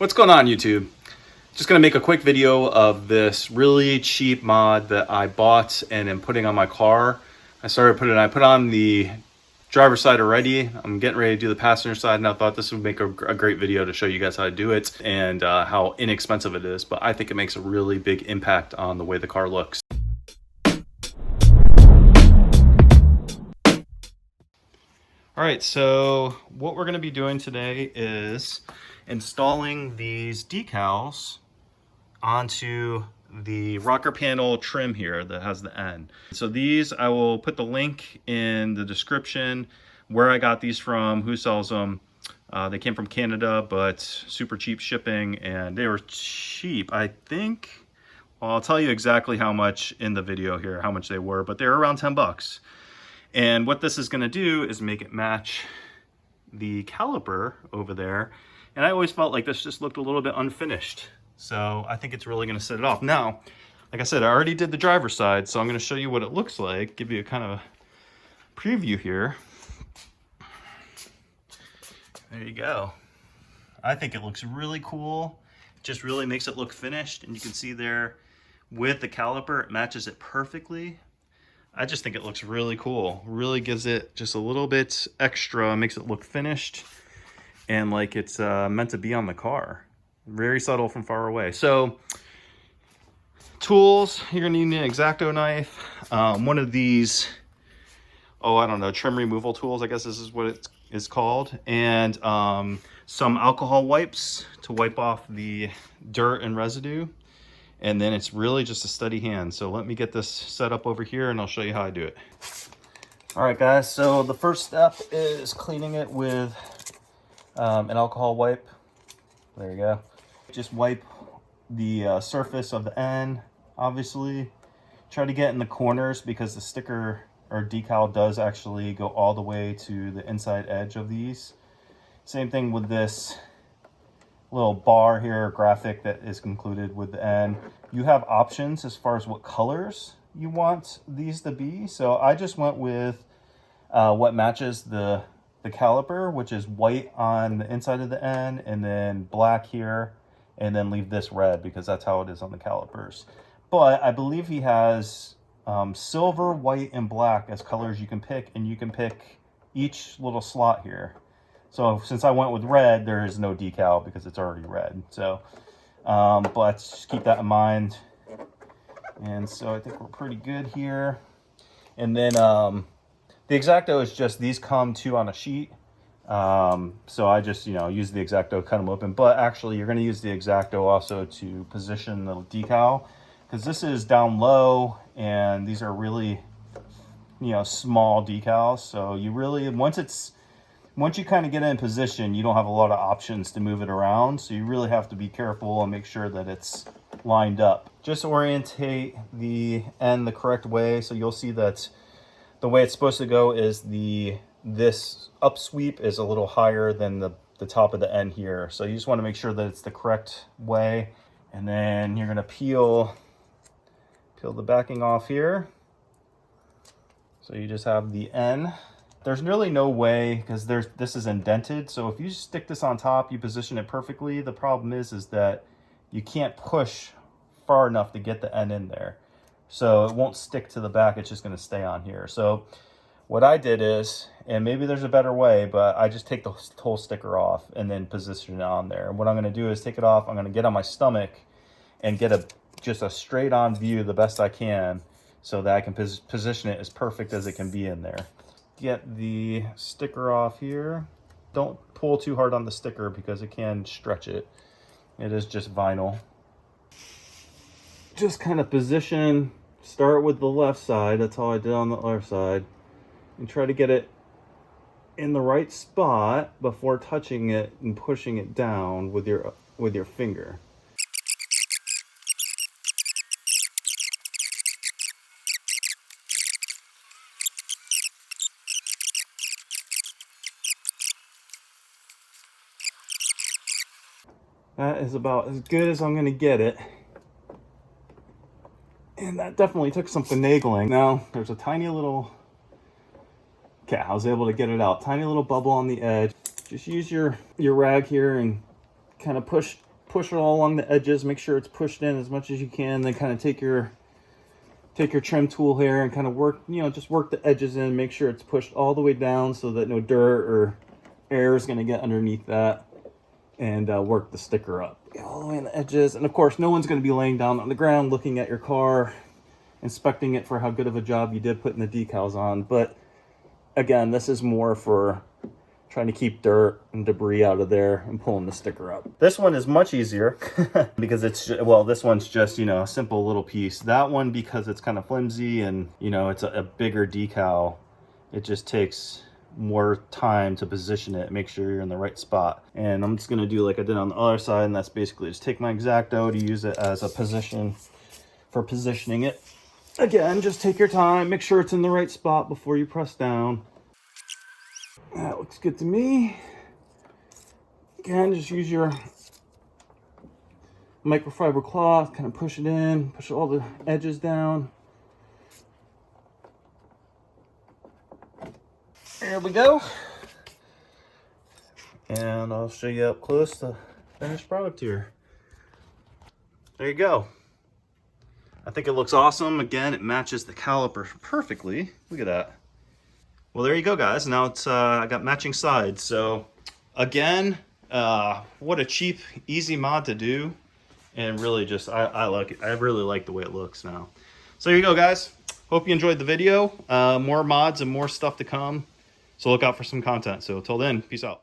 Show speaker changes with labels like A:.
A: What's going on, YouTube? Just gonna make a quick video of this really cheap mod that I bought and am putting on my car. I put on the driver's side already. I'm getting ready to do the passenger side, and I thought this would make a great video to show you guys how to do it and how inexpensive it is. But I think it makes a really big impact on the way the car looks. All right, so what we're gonna be doing today is installing these decals onto the rocker panel trim here that has the N. So these, I will put the link in the description where I got these from, who sells them. They came from Canada, but super cheap shipping, and they were cheap. I think, well, I'll tell you exactly how much in the video here, how much they were, but they were around 10 bucks. And what this is gonna do is make it match the caliper over there. And I always felt like this just looked a little bit unfinished. So I think it's really gonna set it off. Now, like I said, I already did the driver's side, so I'm gonna show you what it looks like, give you a kind of a preview here. There you go. I think it looks really cool. It just really makes it look finished. And you can see there with the caliper, it matches it perfectly. I just think it looks really cool. Really gives it just a little bit extra, makes it look finished and like it's meant to be on the car. Very subtle from far away. So tools, you're gonna need an X-Acto knife, one of these, I don't know, trim removal tools, I guess this is what it is called, and some alcohol wipes to wipe off the dirt and residue. And then it's really just a steady hand. So let me get this set up over here and I'll show you how I do it. All right, guys, so the first step is cleaning it with an alcohol wipe. There you go. Just wipe the surface of the N, obviously. Try to get in the corners because the sticker or decal does actually go all the way to the inside edge of these. Same thing with this little bar here, graphic that is included with the N. You have options as far as what colors you want these to be. So I just went with what matches the caliper, which is white on the inside of the N and then black here, and then leave this red because that's how it is on the calipers. But I believe he has silver, white, and black as colors you can pick, and you can pick each little slot here. So since I went with red, there is no decal because it's already red. So, but let's just keep that in mind. And so I think we're pretty good here. And then the X-Acto is just, these come two on a sheet. So I just, use the X-Acto, cut them open. But actually, you're going to use the X-Acto also to position the decal, because this is down low, and these are really, small decals. So you really, once you kind of get in position, you don't have a lot of options to move it around. So you really have to be careful and make sure that it's lined up. Just orientate the N the correct way. So you'll see that the way it's supposed to go is this upsweep is a little higher than the top of the N here. So you just want to make sure that it's the correct way. And then you're going to peel the backing off here. So you just have the N. There's really no way, because this is indented. So if you stick this on top, you position it perfectly. The problem is that you can't push far enough to get the N in there. So it won't stick to the back. It's just going to stay on here. So what I did is, and maybe there's a better way, but I just take the whole sticker off and then position it on there. And what I'm going to do is take it off. I'm going to get on my stomach and get just a straight on view the best I can so that I can position it as perfect as it can be in there. Get the sticker off here. Don't pull too hard on the sticker because it can stretch it. It is just vinyl. Just kind of position, start with the left side. That's how I did on the left side. And try to get it in the right spot before touching it and pushing it down with your finger. That is about as good as I'm going to get it. And that definitely took some finagling. Now, there's a tiny little... Okay, I was able to get it out. Tiny little bubble on the edge. Just use your rag here and kind of push push it all along the edges, make sure it's pushed in as much as you can, then kind of take your trim tool here and kind of work, you know, just work the edges in, make sure it's pushed all the way down so that no dirt or air is going to get underneath that, and work the sticker up all the way on the edges. And of course, no one's going to be laying down on the ground looking at your car, inspecting it for how good of a job you did putting the decals on. But again, this is more for trying to keep dirt and debris out of there and pulling the sticker up. This one is much easier because it's, well, this one's just, you know, a simple little piece. That one, because it's kind of flimsy and, you know, it's a bigger decal, it just takes more time to position it, make sure you're in the right spot. And I'm just gonna do like I did on the other side, and that's basically just take my X-Acto to use it as a position for positioning it. Again, just take your time, make sure it's in the right spot before you press down. That looks good to me. Again, just use your microfiber cloth, kind of push it in, push all the edges down. There we go. And I'll show you up close the finished product here. There you go. I think it looks awesome. Again, it matches the caliper perfectly. Look at that. Well, there you go, guys. Now it's I got matching sides. So again, what a cheap, easy mod to do, and really just I like it. I really like the way it looks now. So there you go, guys. Hope you enjoyed the video. More mods and more stuff to come. So look out for some content. So till then, peace out.